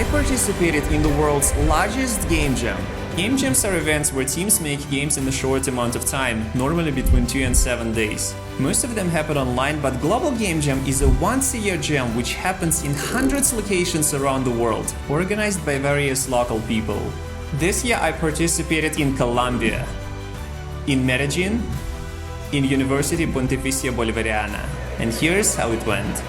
participated in the world's largest game jam. Game jams are events where teams make games in a short amount of time, normally between 2 and 7 days. Most of them happen online, but Global Game Jam is a once-a-year jam which happens in hundreds of locations around the world, organized by various local people. This year I participated in Colombia, in Medellin, in University Pontificia Bolivariana, and here's how it went.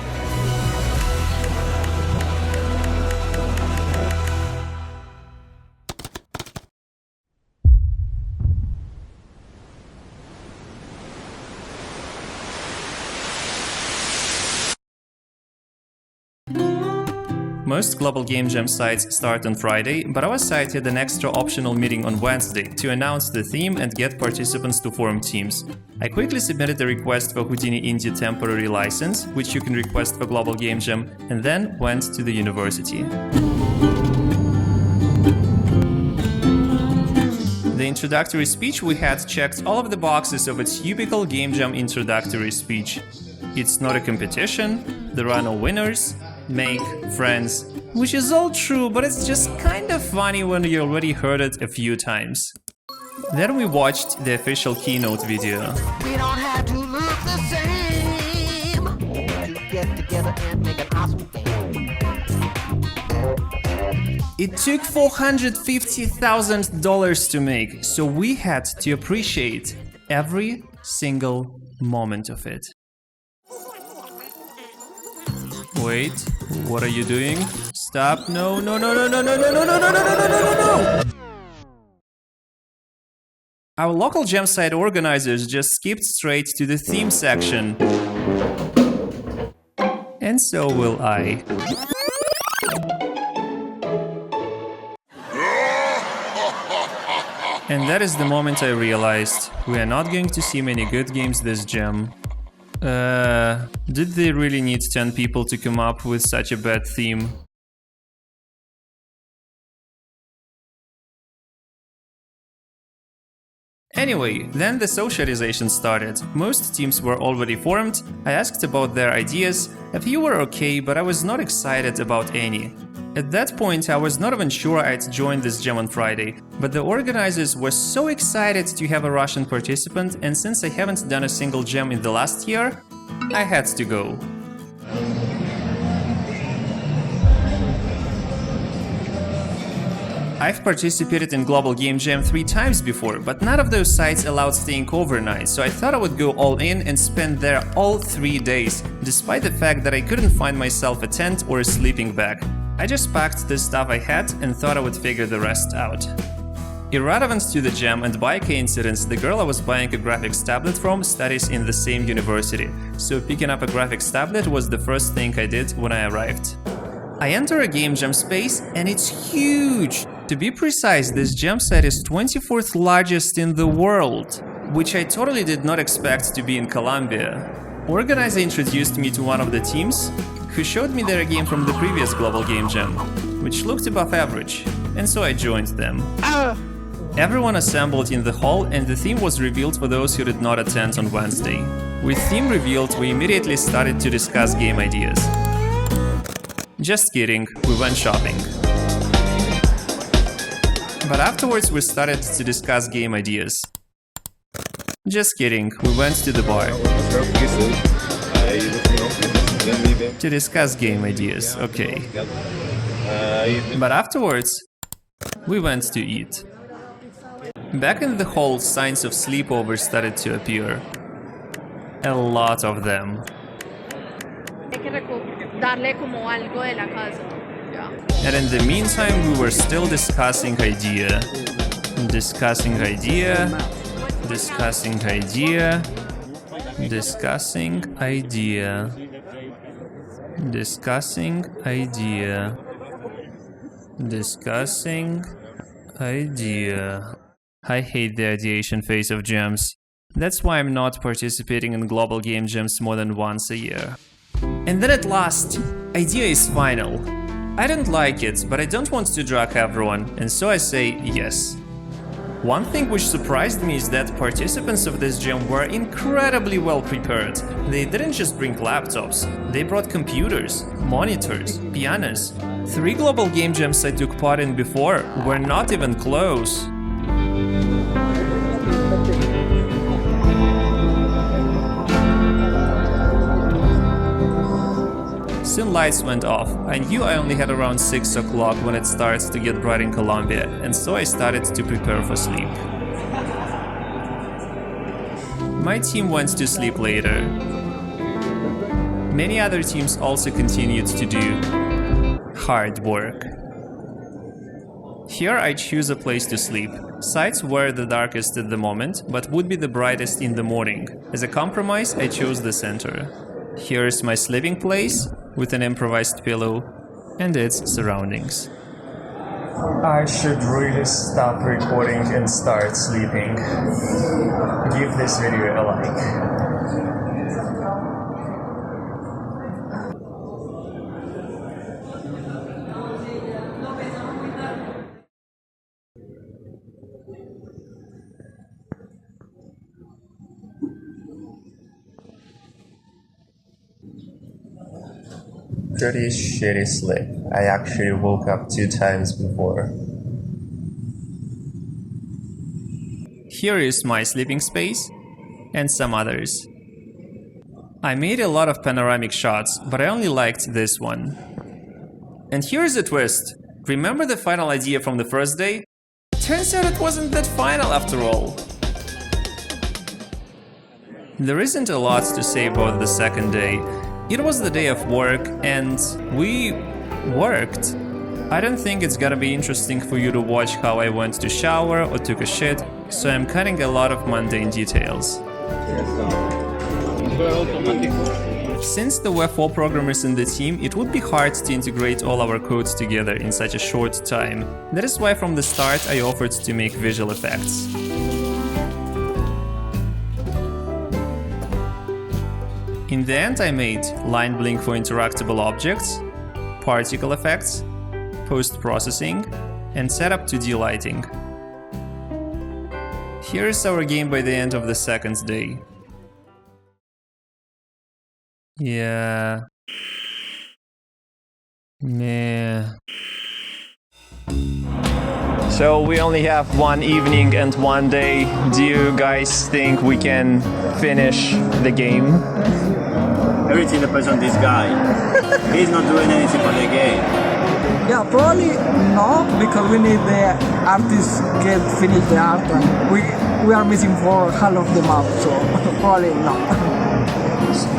Most Global Game Jam sites start on Friday, but our site had an extra optional meeting on Wednesday to announce the theme and get participants to form teams. I quickly submitted a request for Houdini Indie temporary license, which you can request for Global Game Jam, and then went to the university. The introductory speech we had checked all of the boxes of a typical Game Jam introductory speech. It's not a competition, there are no winners, make friends, which is all true, but it's just kind of funny when you already heard it a few times. Then we watched the official keynote video. We don't have to look the same to get together and make an awesome game. It took $450,000 to make, so we had to appreciate every single moment of it. Wait, what are you doing? Stop, no. Our local jam site organizers just skipped straight to the theme section. And so will I. And that is the moment I realized we are not going to see many good games this jam. Did they really need 10 people to come up with such a bad theme? Anyway, then the socialization started. Most teams were already formed, I asked about their ideas, a few were okay, but I was not excited about any. At that point, I was not even sure I'd join this jam on Friday, but the organizers were so excited to have a Russian participant, and since I haven't done a single jam in the last year, I had to go. I've participated in Global Game Jam 3 times before, but none of those sites allowed staying overnight, so I thought I would go all in and spend there all 3 days, despite the fact that I couldn't find myself a tent or a sleeping bag. I just packed the stuff I had and thought I would figure the rest out. Irrelevant to the jam, and by coincidence, the girl I was buying a graphics tablet from studies in the same university, so picking up a graphics tablet was the first thing I did when I arrived. I enter a game jam space and it's huge! To be precise, this jam site is 24th largest in the world, which I totally did not expect to be in Colombia. Organizer introduced me to one of the teams, who showed me their game from the previous Global Game Jam, which looked above average, and so I joined them. Everyone assembled in the hall and the theme was revealed for those who did not attend on Wednesday. With theme revealed, we immediately started to discuss game ideas. Just kidding, we went shopping. But afterwards we started to discuss game ideas. Just kidding, we went to the bar. To discuss game ideas, okay. But afterwards, we went to eat. Back in the hall, signs of sleepover started to appear. A lot of them. And in the meantime, we were still discussing idea. Discussing idea. Discussing idea. Discussing idea. Discussing idea. Discussing idea. I hate the ideation phase of jams. That's why I'm not participating in Global Game Jams more than once a year. And then at last, idea is final. I don't like it, but I don't want to drag everyone, and so I say yes. One thing which surprised me is that participants of this jam were incredibly well prepared. They didn't just bring laptops, they brought computers, monitors, pianos. 3 global game jams I took part in before were not even close. Soon lights went off. I knew I only had around 6 o'clock when it starts to get bright in Colombia, and so I started to prepare for sleep. My team went to sleep later. Many other teams also continued to do hard work. Here I choose a place to sleep. Sites were the darkest at the moment, but would be the brightest in the morning. As a compromise, I chose the center. Here's my sleeping place, with an improvised pillow and its surroundings. I should really stop recording and start sleeping. Give this video a like. Pretty shitty sleep. I actually woke up 2 times before. Here is my sleeping space and some others. I made a lot of panoramic shots, but I only liked this one. And here's a twist. Remember the final idea from the first day? Turns out it wasn't that final after all. There isn't a lot to say about the second day. It was the day of work, and we worked. I don't think it's gonna be interesting for you to watch how I went to shower or took a shit, so I'm cutting a lot of mundane details. Since there were 4 programmers in the team, it would be hard to integrate all our codes together in such a short time. That is why from the start I offered to make visual effects. In the end, I made line blink for interactable objects, particle effects, post-processing, and setup 2D lighting. Here is our game by the end of the second day. Yeah. Meh. So we only have 1 evening and 1 day. Do you guys think we can finish the game? Everything depends on this guy. He's not doing anything for the game. Yeah, probably no, because we need the artists get finish the art, and we are missing for half of the map, so probably no.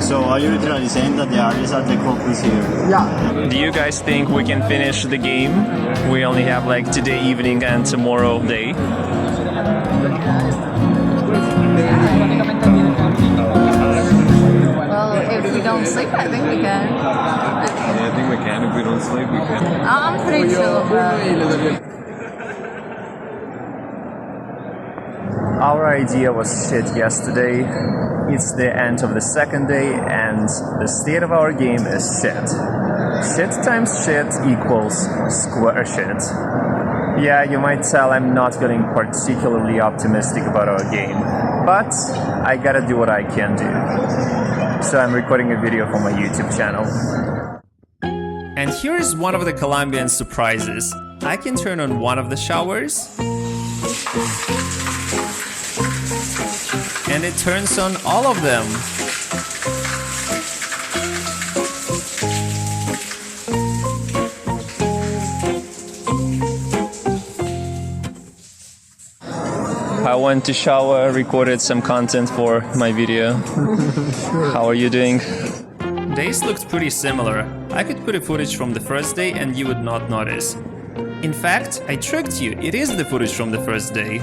So are you literally saying that the artists are the culprits here? Yeah. Do you guys think we can finish the game? We only have like today evening and tomorrow day. Well, if we don't sleep, I think we can. Yeah, I think we can. If we don't sleep, we can. I'm pretty chill, bro. Our idea was shit yesterday. It's the end of the second day, and the state of our game is shit. Shit times shit equals square shit. Yeah, you might tell I'm not feeling particularly optimistic about our game, but I gotta do what I can do. So I'm recording a video for my YouTube channel. And here is one of the Colombian surprises. I can turn on one of the showers, and it turns on all of them. I went to shower, recorded some content for my video. How are you doing? Days looked pretty similar. I could put a footage from the first day and you would not notice. In fact, I tricked you. It is the footage from the first day.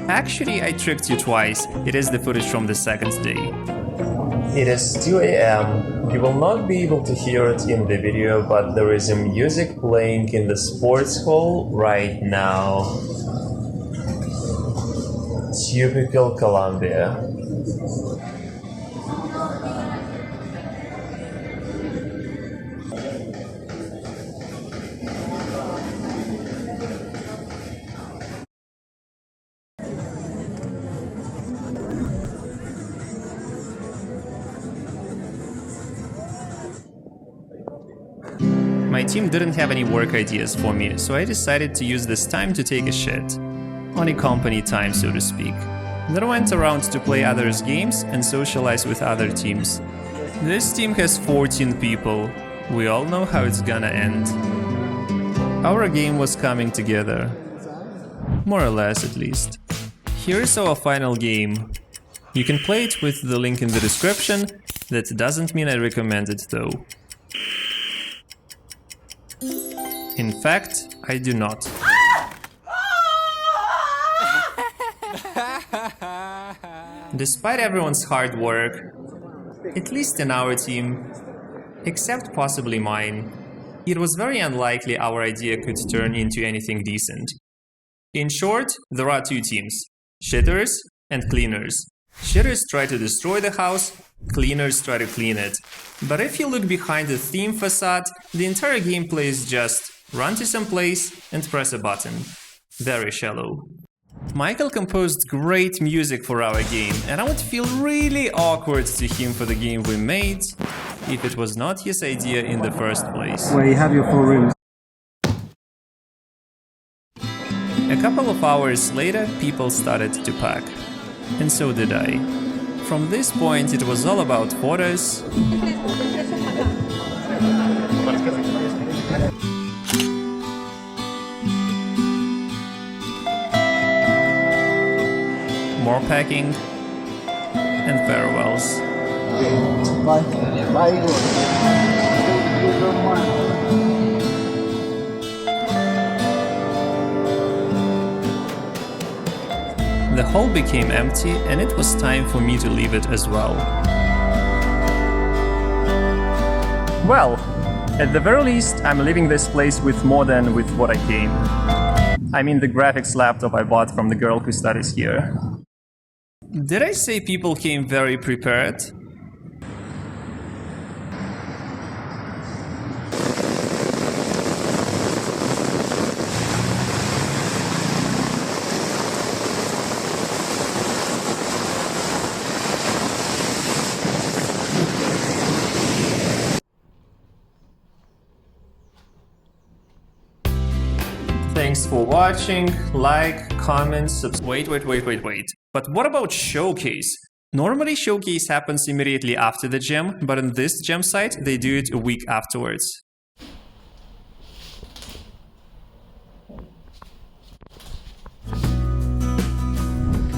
Actually, I tricked you twice. It is the footage from the second day. It is 2 a.m. You will not be able to hear it in the video, but there is a music playing in the sports hall right now. Typical Colombia. my team didn't have any work ideas for me, so I decided to use this time to take a shit. On a company time, so to speak. Then I went around to play others' games and socialize with other teams. This team has 14 people. We all know how it's gonna end. Our game was coming together. More or less, at least. Here's our final game. You can play it with the link in the description. That doesn't mean I recommend it though. In fact, I do not. Despite everyone's hard work, at least in our team, except possibly mine, it was very unlikely our idea could turn into anything decent. In short, there are two teams, shitters and cleaners. Shitters try to destroy the house, cleaners try to clean it. But if you look behind the theme facade, the entire gameplay is just run to some place and press a button. Very shallow. Michael composed great music for our game, and I would feel really awkward to him for the game we made if it was not his idea in the first place. Where you have your 4 rooms. A couple of hours later, people started to pack. And so did I. From this point, it was all about photos, more packing, and farewells. Bye. Bye. The hall became empty, and it was time for me to leave it as well. Well, at the very least, I'm leaving this place with more than with what I came. I mean the graphics laptop I bought from the girl who studies here. Did I say people came very prepared? Thanks for watching, like, comment, subscribe. Wait. But what about Showcase? Normally Showcase happens immediately after the gem, but in this gem site they do it a week afterwards.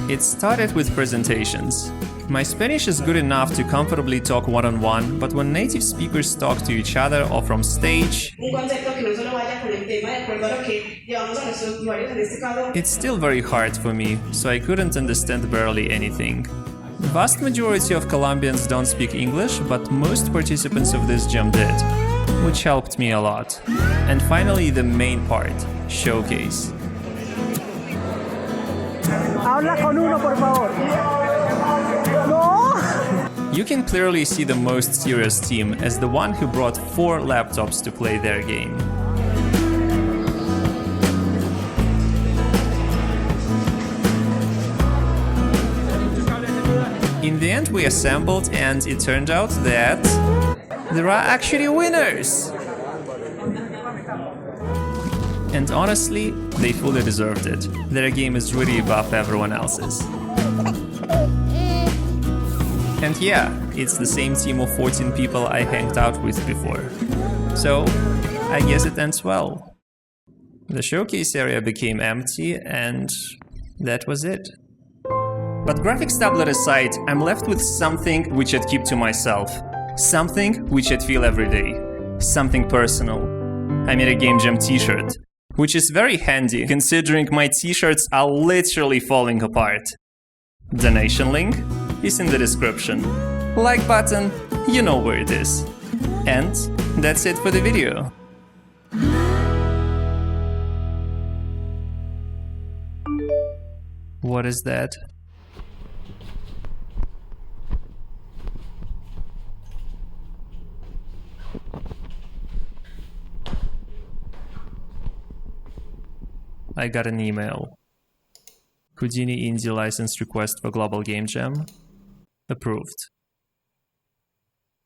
It started with presentations. My Spanish is good enough to comfortably talk one-on-one, but when native speakers talk to each other or from stage, it's still very hard for me, so I couldn't understand barely anything. The vast majority of Colombians don't speak English, but most participants of this jam did, which helped me a lot. And finally, the main part, Showcase. Habla con uno, por favor. No. You can clearly see the most serious team as the one who brought 4 laptops to play their game. In the end we assembled and it turned out that there are actually winners! And honestly, they fully deserved it. Their game is really above everyone else's. And yeah, it's the same team of 14 people I hanged out with before. So, I guess it ends well. The showcase area became empty and that was it. But graphics tablet aside, I'm left with something which I'd keep to myself. Something which I'd feel every day. Something personal. I made a Game Jam t-shirt, which is very handy considering my t-shirts are literally falling apart. Donation link is in the description. Like button, you know where it is. And that's it for the video. What is that? I got an email. Houdini Indie license request for Global Game Jam. Approved.